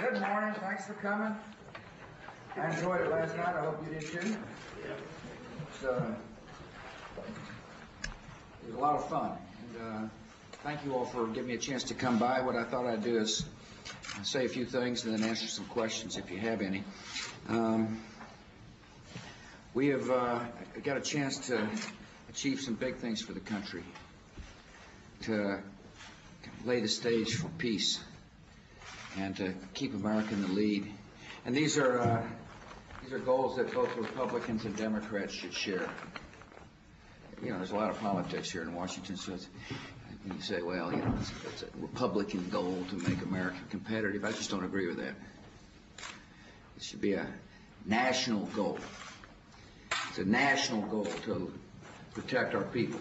Good morning. Thanks for coming. I enjoyed it last night. I hope you did too. It was a lot of fun. And thank you all for giving me a chance to come by. What I thought I'd do is say a few things and then answer some questions if you have any. We have got a chance to achieve some big things for the country, to lay the stage for peace, and to keep America in the lead. And these are goals that both Republicans and Democrats should share. You know, there's a lot of politics here in Washington, so you say, well, you know, it's a Republican goal to make America competitive. I just don't agree with that. It should be a national goal. It's a national goal to protect our people,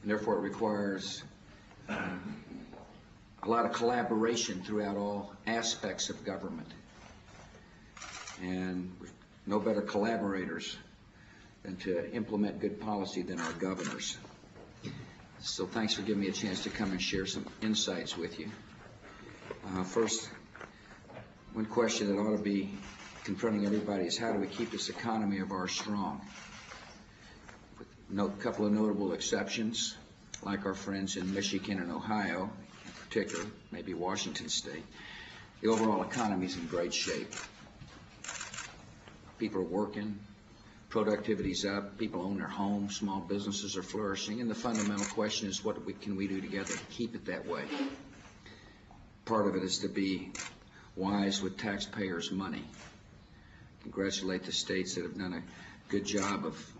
and therefore it requires a lot of collaboration throughout all aspects of government. And no better collaborators than to implement good policy than our governors. So thanks for giving me a chance to come and share some insights with you. First, one question that ought to be confronting everybody is, how do we keep this economy of ours strong? With a couple of notable exceptions, like our friends in Michigan and Ohio in particular, maybe Washington State, the overall economy is in great shape. People are working, productivity's up, people own their homes, small businesses are flourishing, and the fundamental question is, what can we do together to keep it that way? Part of it is to be wise with taxpayers' money. Congratulate the states that have done a good job of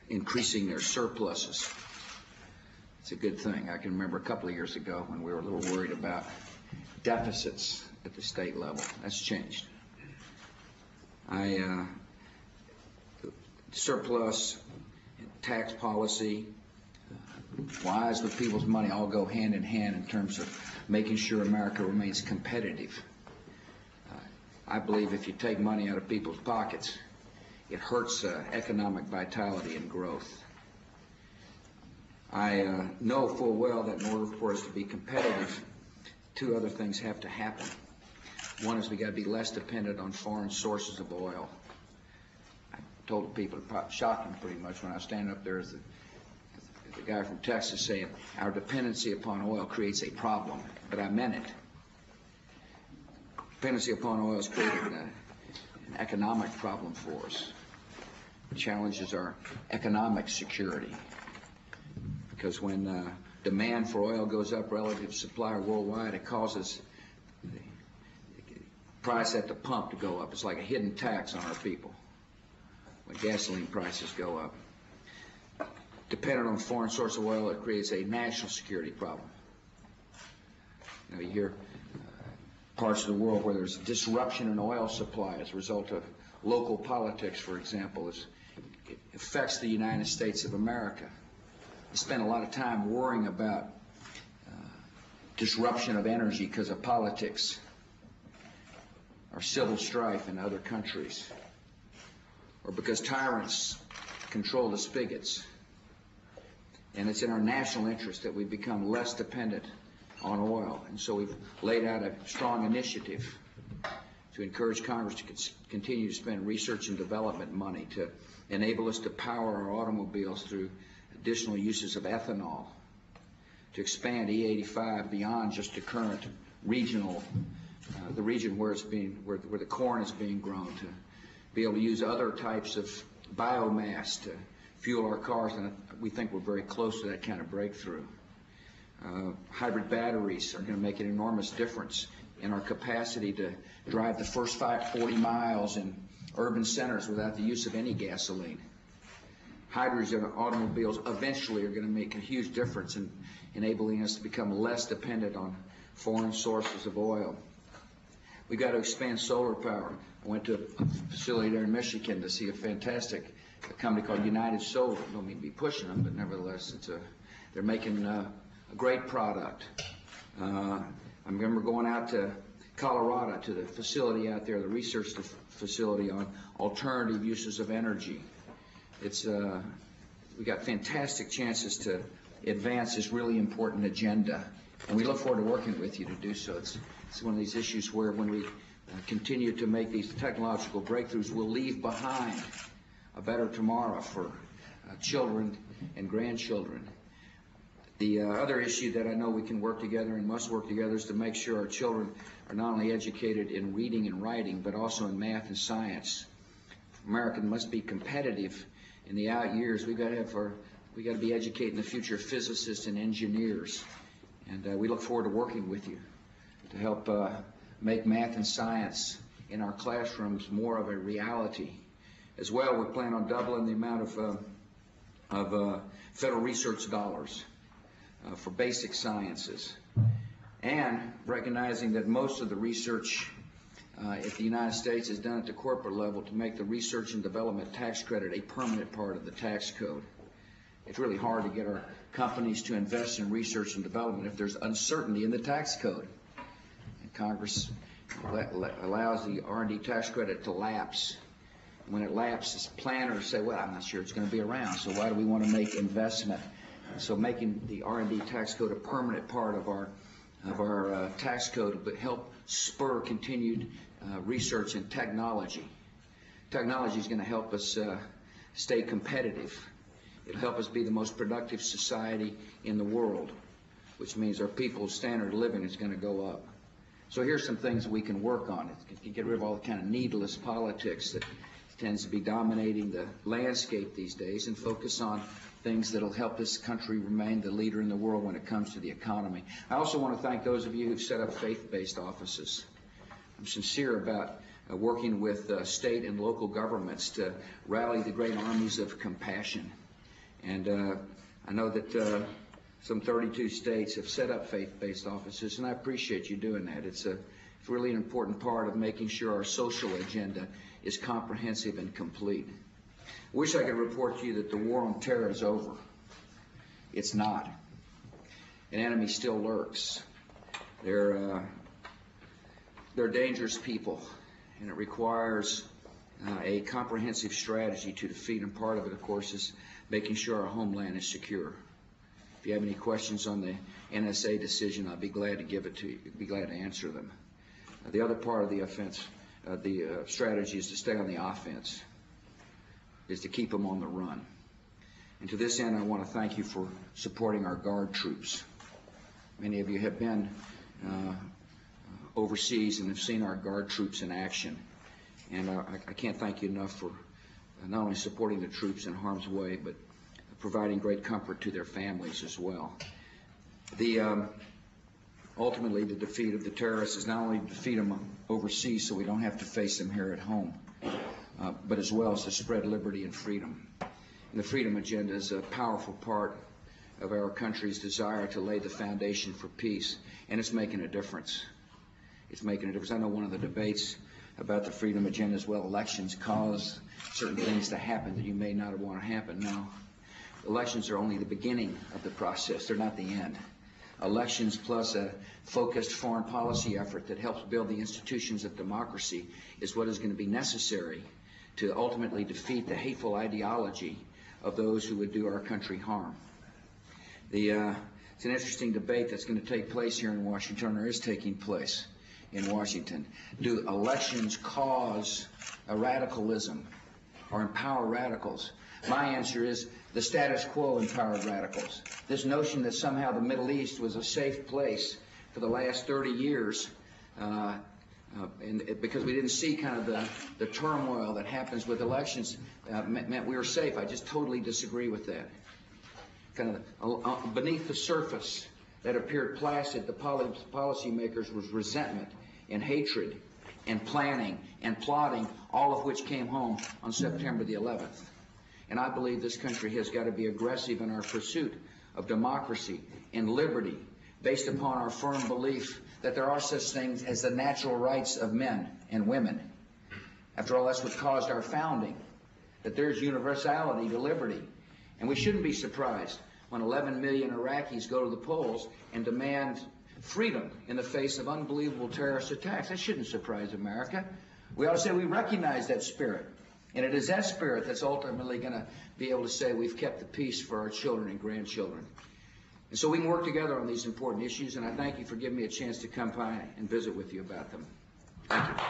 increasing their surpluses. It's a good thing. I can remember a couple of years ago when we were a little worried about deficits at the state level. That's changed. Surplus, tax policy, wise with people's money all go hand in hand in terms of making sure America remains competitive. I believe if you take money out of people's pockets, it hurts economic vitality and growth. I know full well that in order for us to be competitive, two other things have to happen. One is we got to be less dependent on foreign sources of oil. I told the people, it probably shocked them pretty much when I was standing up there as the guy from Texas saying, our dependency upon oil creates a problem, but I meant it. Dependency upon oil has created an economic problem for us. It challenges our economic security, because when demand for oil goes up relative to supply worldwide, it causes the price at the pump to go up. It's like a hidden tax on our people when gasoline prices go up. Dependent on foreign source of oil, it creates a national security problem. You know, you hear parts of the world where there's disruption in oil supply as a result of local politics, for example. It affects the United States of America. We spend a lot of time worrying about disruption of energy because of politics or civil strife in other countries, or because tyrants control the spigots. And it's in our national interest that we become less dependent on oil. And so we've laid out a strong initiative to encourage Congress to continue to spend research and development money to enable us to power our automobiles through additional uses of ethanol, to expand E85 beyond just the current regional, the region where it's being, where the corn is being grown, to be able to use other types of biomass to fuel our cars, and we think we're very close to that kind of breakthrough. Hybrid batteries are going to make an enormous difference in our capacity to drive the first 40 miles in urban centers without the use of any gasoline. Hydrogen automobiles eventually are going to make a huge difference in enabling us to become less dependent on foreign sources of oil. We've got to expand solar power. I went to a facility there in Michigan to see a fantastic company called United Solar. I don't mean to be pushing them, but nevertheless, they're making a great product. I remember going out to Colorado to the facility out there, the research facility on alternative uses of energy. We got fantastic chances to advance this really important agenda And we look forward to working with you to do so. It's one of these issues where when we continue to make these technological breakthroughs, we'll leave behind a better tomorrow for children and grandchildren. The other issue that I know we can work together and must work together is to make sure our children are not only educated in reading and writing, but also in math and science. America must be competitive in the out years. We got to be educating the future physicists and engineers. And we look forward to working with you to help make math and science in our classrooms more of a reality. As well, we plan on doubling the amount of federal research dollars for basic sciences, and recognizing that most of the research if the United States is done at the corporate level to make the research and development tax credit a permanent part of the tax code. It's really hard to get our companies to invest in research and development if there's uncertainty in the tax code. And Congress allows the R&D tax credit to lapse. When it lapses, planners say, well, I'm not sure it's going to be around, so why do we want to make investment? And so making the R&D tax code a permanent part of our tax code would help spur continued research in technology. Technology is going to help us stay competitive. It'll help us be the most productive society in the world, which means our people's standard of living is going to go up. So here's some things we can work on. It can get rid of all the kind of needless politics that tends to be dominating the landscape these days, and focus on things that will help this country remain the leader in the world when it comes to the economy. I also want to thank those of you who've set up faith-based offices. I'm sincere about working with state and local governments to rally the great armies of compassion. And I know that some 32 states have set up faith-based offices, and I appreciate you doing that. It's really an important part of making sure our social agenda is comprehensive and complete. I wish I could report to you that the war on terror is over. It's not. An enemy still lurks. They're dangerous people, and it requires a comprehensive strategy to defeat them. Part of it, of course, is making sure our homeland is secure. If you have any questions on the NSA decision, I'll be glad to give it to you. Be glad to answer them. The other part of the offense, the strategy, is to stay on the offense, is to keep them on the run. And to this end, I want to thank you for supporting our Guard troops. Many of you have been overseas and have seen our Guard troops in action. And I can't thank you enough for not only supporting the troops in harm's way, but providing great comfort to their families as well. Ultimately, the defeat of the terrorists is not only to defeat them overseas so we don't have to face them here at home, but as well as to spread liberty and freedom. And the freedom agenda is a powerful part of our country's desire to lay the foundation for peace, and it's making a difference. It's making a difference. I know one of the debates about the freedom agenda is, well, elections cause certain things to happen that you may not want to happen. No, elections are only the beginning of the process. They're not the end. Elections plus a focused foreign policy effort that helps build the institutions of democracy is what is going to be necessary to ultimately defeat the hateful ideology of those who would do our country harm. It's an interesting debate that's going to take place here in Washington, or is taking place in Washington. Do elections cause a radicalism or empower radicals? My answer is the status quo empowered radicals. This notion that somehow the Middle East was a safe place for the last 30 years, because we didn't see kind of the turmoil that happens with elections, meant we were safe. I just totally disagree with that. Kind of beneath the surface that appeared placid, the policymakers was resentment and hatred and planning and plotting, all of which came home on September the 11th. And I believe this country has got to be aggressive in our pursuit of democracy and liberty, based upon our firm belief that there are such things as the natural rights of men and women. After all, that's what caused our founding, that there's universality to liberty. And we shouldn't be surprised when 11 million Iraqis go to the polls and demand freedom in the face of unbelievable terrorist attacks. That shouldn't surprise America. We ought to say we recognize that spirit. And it is that spirit that's ultimately going to be able to say we've kept the peace for our children and grandchildren. And so we can work together on these important issues, and I thank you for giving me a chance to come by and visit with you about them. Thank you.